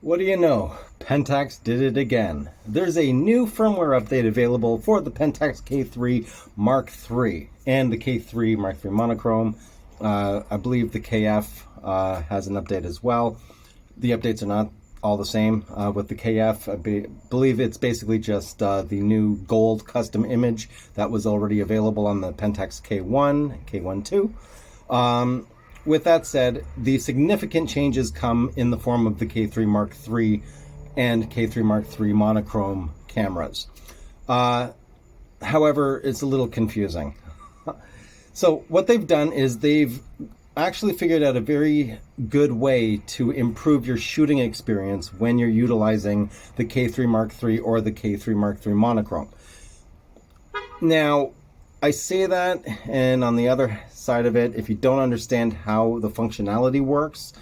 What do you know? PENTAX did it again. There's a new firmware update available for the PENTAX K3 Mark III and the K3 Mark III monochrome. I believe the KF has an update as well. The updates are not all the same. With the KF, I believe it's basically just the new gold custom image that was already available on the PENTAX K1, K1-2. With that said, the significant changes come in the form of the K3 Mark III and K3 Mark III monochrome cameras. However, it's a little confusing. So what they've done is they've actually figured out a very good way to improve your shooting experience when you're utilizing the K3 Mark III or the K3 Mark III monochrome. Now, I say that, and on the other side of it, if you don't understand how the functionality works,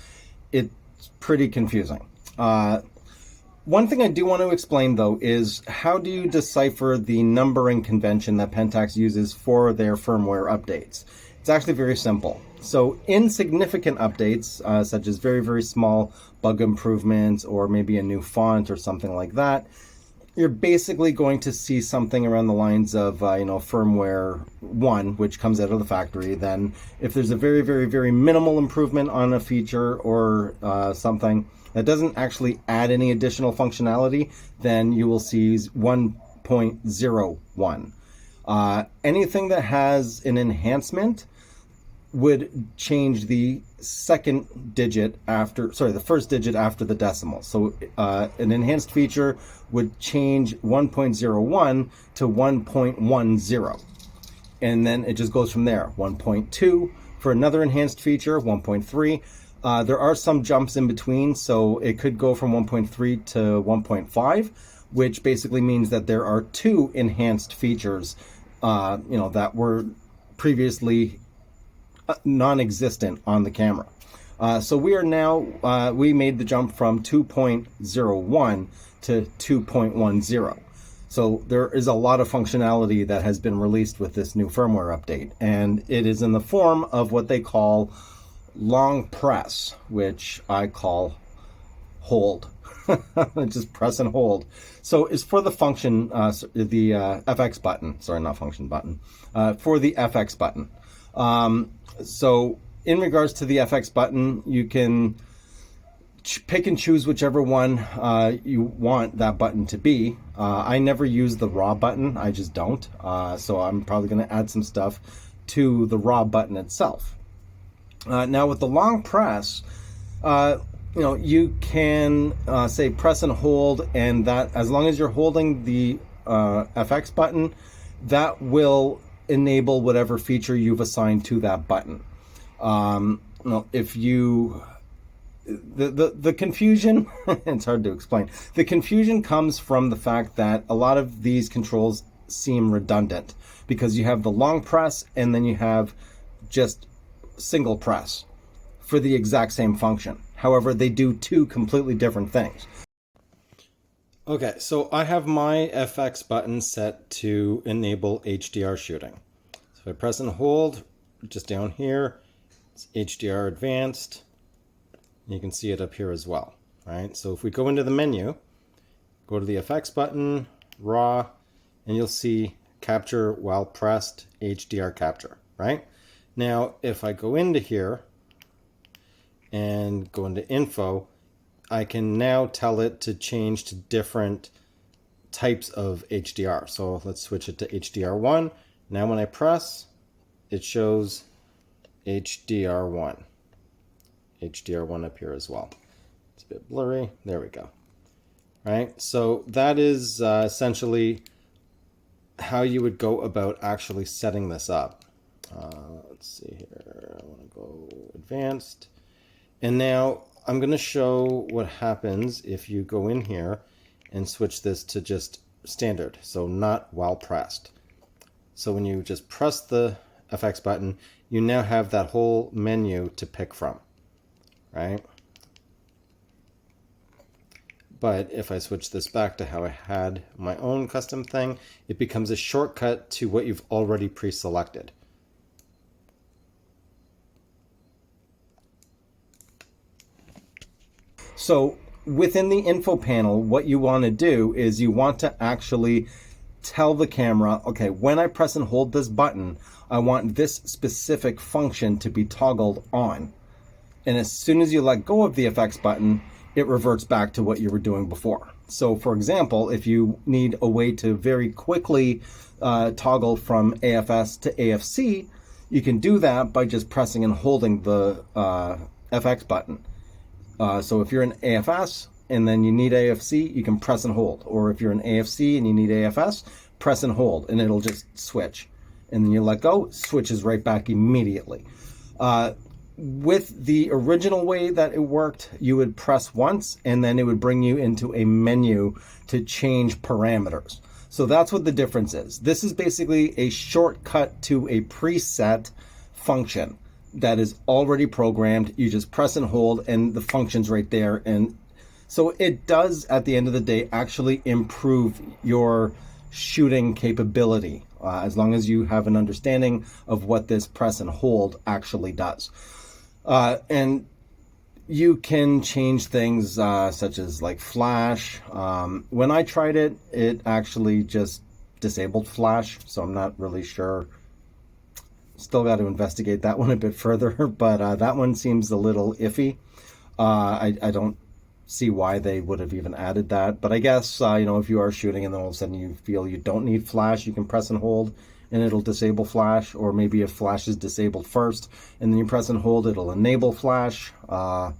it's pretty confusing. One thing I do want to explain, though, is how do you decipher the numbering convention that PENTAX uses for their firmware updates? It's actually very simple. So insignificant updates, such as very, very small bug improvements or maybe a new font or something like that, you're basically going to see something around the lines of, firmware 1, which comes out of the factory. Then if there's a very, very, very minimal improvement on a feature or something that doesn't actually add any additional functionality, then you will see 1.01. Anything that has an enhancement would change the the first digit after the decimal. So an enhanced feature would change 1.01 to 1.10. And then it just goes from there. 1.2 for another enhanced feature, 1.3. There are some jumps in between, so it could go from 1.3 to 1.5, which basically means that there are two enhanced features, that were previously non-existent on the camera. So we are now, we made the jump from 2.01 to 2.10. So there is a lot of functionality that has been released with this new firmware update, and it is in the form of what they call long press, which I call hold. Just press and hold. So it's for the function, the FX button. Sorry, not function button. For the FX button. So in regards to the FX button, you can pick and choose whichever one you want that button to be. I never use the raw button. I just don't. So I'm probably going to add some stuff to the raw button itself. Now with the long press, you can say press and hold, and that as long as you're holding the FX button, that will enable whatever feature you've assigned to that button. If you the confusion it's hard to explain. The confusion comes from the fact that a lot of these controls seem redundant because you have the long press and then you have just single press for the exact same function. However, they do two completely different things. Okay, so I have my FX button set to enable HDR shooting. So if I press and hold, just down here, it's HDR advanced. You can see it up here as well, right? So if we go into the menu, go to the FX button, raw, and you'll see capture while pressed, HDR capture, right? Now, if I go into here and go into info, I can now tell it to change to different types of HDR. So let's switch it to HDR1. Now when I press, it shows HDR1. HDR1 up here as well. It's a bit blurry. There we go. Right? So that is essentially how you would go about actually setting this up. Let's see here. I want to go advanced. And now I'm going to show what happens if you go in here and switch this to just standard, so not while pressed. So when you just press the FX button, you now have that whole menu to pick from, right? But if I switch this back to how I had my own custom thing, it becomes a shortcut to what you've already pre-selected. So within the info panel, what you want to do is you want to actually tell the camera, okay, when I press and hold this button, I want this specific function to be toggled on. And as soon as you let go of the FX button, it reverts back to what you were doing before. So for example, if you need a way to very quickly toggle from AFS to AFC, you can do that by just pressing and holding the FX button. So if you're in AFS and then you need AFC, you can press and hold. Or if you're in AFC and you need AFS, press and hold, and it'll just switch. And then you let go, switches right back immediately. With the original way that it worked, you would press once and then it would bring you into a menu to change parameters. So that's what the difference is. This is basically a shortcut to a preset function that is already programmed. You just press and hold and the function's right there. And so it does, at the end of the day, actually improve your shooting capability, as long as you have an understanding of what this press and hold actually does. And you can change things such as like flash. When I tried it, it actually just disabled flash, so I'm not really sure. Still got to investigate that one a bit further, but that one seems a little iffy. I don't see why they would have even added that, but I guess you know, if you are shooting and then all of a sudden you feel you don't need flash, you can press and hold and it'll disable flash. Or maybe if flash is disabled first and then you press and hold, it'll enable flash. But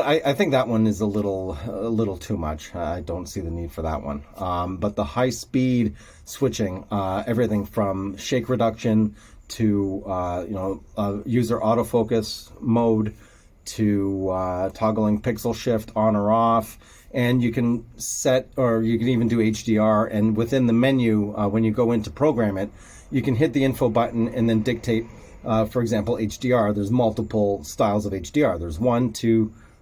I think that one is a little too much. I don't see the need for that one. But the high speed switching, everything from shake reduction to user autofocus mode, to toggling pixel shift on or off, and you can set, or you can even do HDR. And within the menu, when you go in to program it, you can hit the info button and then dictate, for example, HDR. There's multiple styles of HDR. There's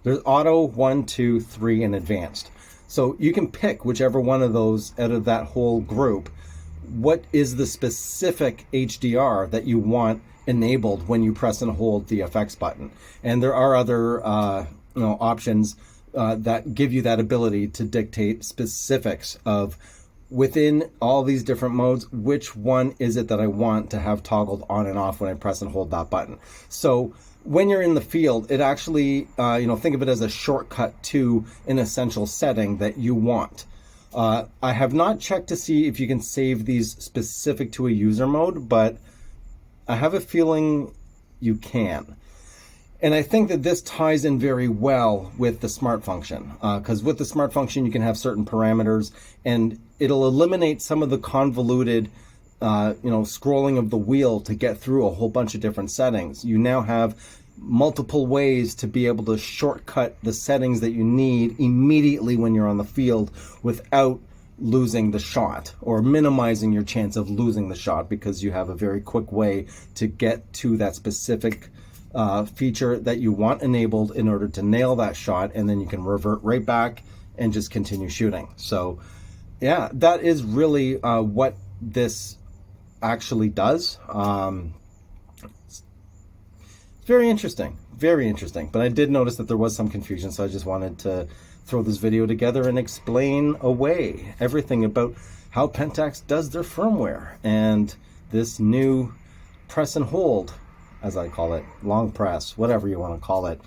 there's auto, 1, 2, 3, and advanced. So you can pick whichever one of those out of that whole group. What is the specific HDR that you want enabled when you press and hold the FX button? And there are other options that give you that ability to dictate specifics of, within all these different modes, which one is it that I want to have toggled on and off when I press and hold that button. So when you're in the field, it actually, think of it as a shortcut to an essential setting that you want. I have not checked to see if you can save these specific to a user mode, but I have a feeling you can. And I think that this ties in very well with the smart function, because with the smart function, you can have certain parameters and it'll eliminate some of the convoluted scrolling of the wheel to get through a whole bunch of different settings. You now have multiple ways to be able to shortcut the settings that you need immediately when you're on the field without losing the shot, or minimizing your chance of losing the shot, because you have a very quick way to get to that specific feature that you want enabled in order to nail that shot, and then you can revert right back and just continue shooting. So yeah, that is really what this actually does. Very interesting, but I did notice that there was some confusion, so I just wanted to throw this video together and explain away everything about how PENTAX does their firmware and this new press and hold, as I call it, long press, whatever you want to call it.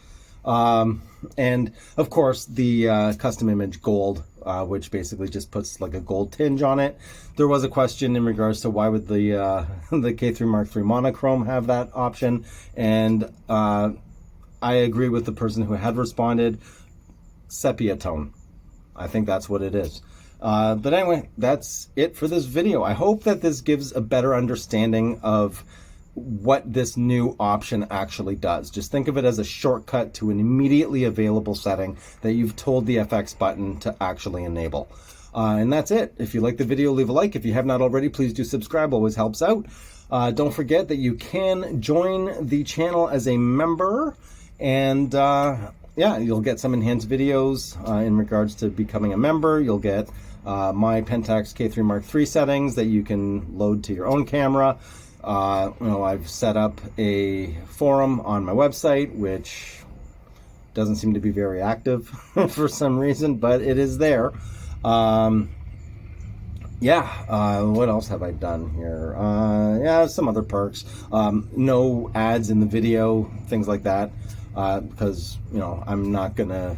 And of course the custom image gold, which basically just puts like a gold tinge on it. There was a question in regards to why would the K-3 Mark III monochrome have that option, and I agree with the person who had responded. Sepia tone, I think that's what it is. But anyway, that's it for this video. I hope that this gives a better understanding of what this new option actually does. Just think of it as a shortcut to an immediately available setting that you've told the FX button to actually enable. And that's it. If you like the video, leave a like. If you have not already, please do subscribe. Always helps out. Don't forget that you can join the channel as a member, and yeah, you'll get some enhanced videos in regards to becoming a member. You'll get my PENTAX K-3 Mark III settings that you can load to your own camera. I've set up a forum on my website, which Doesn't seem to be very active for some reason, but it is there. What else have I done here? Some other perks. No ads in the video, things like that, because I'm not gonna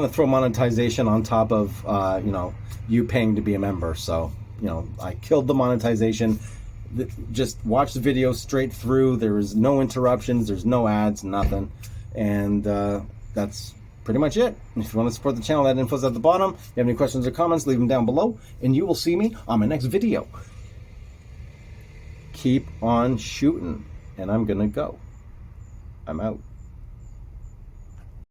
throw monetization on top of you paying to be a member. So I killed the monetization. Just watch the video straight through. There is no interruptions. There's no ads, nothing, and that's pretty much it. If you want to support the channel, that info's at the bottom. If you have any questions or comments, leave them down below, and you will see me on my next video. Keep on shooting, and I'm gonna go. I'm out.